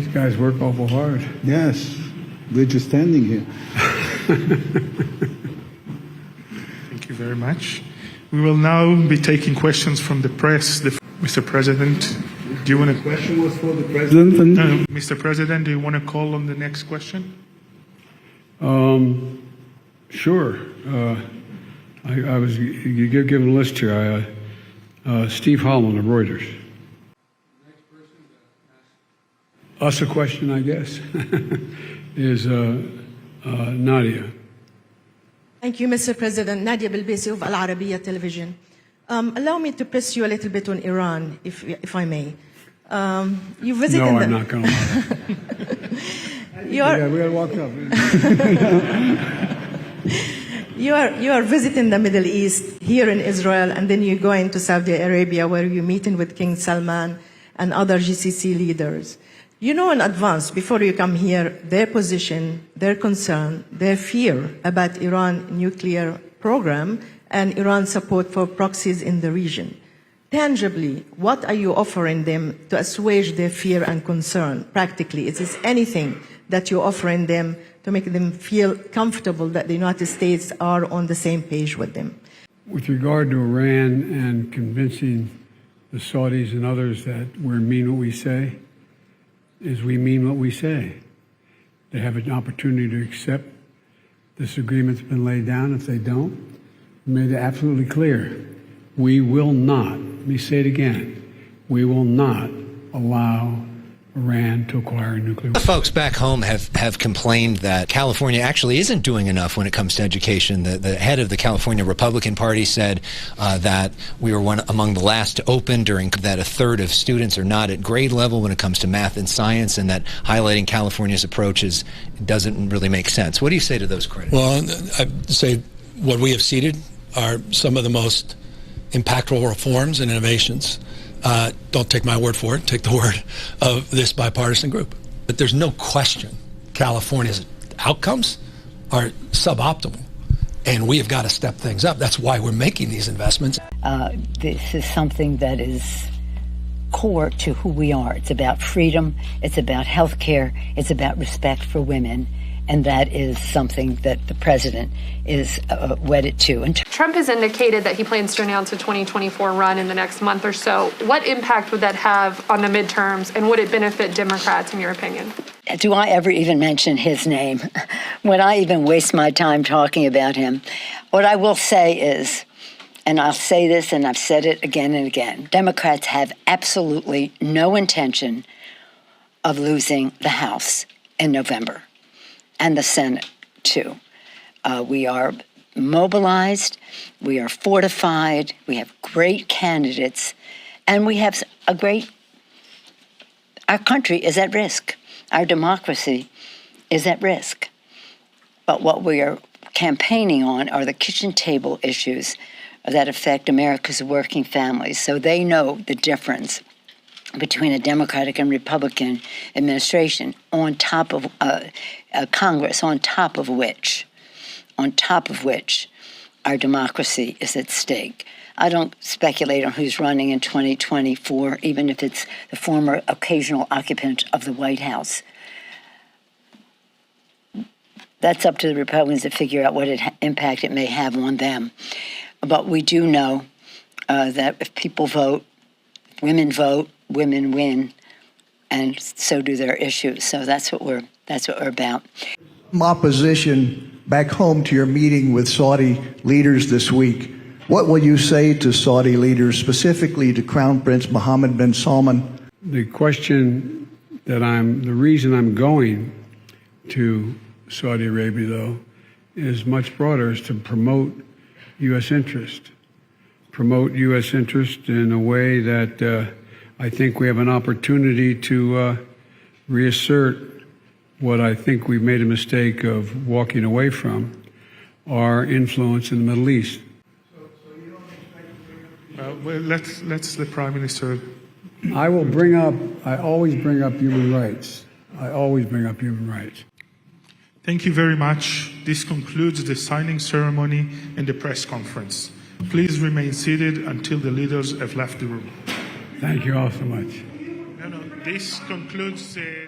These guys work awful hard. Yes, we're just standing here. Thank you very much. We will now be taking questions from the press. Mr. President, do you want to... The question was for the President? Mr. President, do you want to call on the next question? Sure. I was given a list here. Steve Holland of Reuters. Next person to ask us a question, I guess, is Nadia. Thank you, Mr. President. Nadia Bilbassy of Al Arabiya Television. Allow me to press you a little bit on Iran, if I may. You visited. No, I'm not going to. Yeah, we got to walk up. You are visiting the Middle East here in Israel, and then you go into Saudi Arabia, where you're meeting with King Salman and other GCC leaders. You know in advance, before you come here, their position, their concern, their fear about Iran nuclear program and Iran's support for proxies in the region. Tangibly, what are you offering them to assuage their fear and concern? Practically, is this anything that you're offering them to make them feel comfortable that the United States are on the same page with them? With regard to Iran and convincing the Saudis and others that we mean what we say, is we mean what we say. They have an opportunity to accept this agreement's been laid down. If they don't, we made it absolutely clear. We will not, let me say it again, we will not allow Iran to acquire nuclear weapons. Folks back home have complained that California actually isn't doing enough when it comes to education. The head of the California Republican Party said that we were among the last to open, during that a third of students are not at grade level when it comes to math and science, and that highlighting California's approaches doesn't really make sense. What do you say to those critics? Well, I'd say what we have seeded are some of the most impactful reforms and innovations. Don't take my word for it. Take the word of this bipartisan group. But there's no question California's outcomes are suboptimal, and we have got to step things up. That's why we're making these investments. This is something that is core to who we are. It's about freedom. It's about health care. It's about respect for women. And that is something that the president is wedded to. And Trump has indicated that he plans to announce a 2024 run in the next month or so. What impact would that have on the midterms, and would it benefit Democrats, in your opinion? Do I ever even mention his name? Would I even waste my time talking about him? What I will say is, and I'll say this, and I've said it again and again, Democrats have absolutely no intention of losing the House in November. And the Senate, too. We are mobilized, we are fortified, we have great candidates, and we have our country is at risk. Our democracy is at risk. But what we are campaigning on are the kitchen table issues that affect America's working families, so they know the difference between a Democratic and Republican administration, on top of Congress, on top of which our democracy is at stake. I don't speculate on who's running in 2024, even if it's the former occasional occupant of the White House. That's up to the Republicans to figure out what impact it may have on them. But we do know that if people vote, women win, and so do their issues. So that's what we're about. Opposition back home to your meeting with Saudi leaders this week. What will you say to Saudi leaders, specifically to Crown Prince Mohammed bin Salman? The question the reason I'm going to Saudi Arabia, though, is much broader, is to promote U.S. interest. Promote U.S. interest in a way that I think we have an opportunity to reassert what I think we've made a mistake of walking away from, our influence in the Middle East. Well, let's the Prime Minister. I always bring up human rights. I always bring up human rights. Thank you very much. This concludes the signing ceremony and the press conference. Please remain seated until the leaders have left the room. Thank you all so much. This concludes the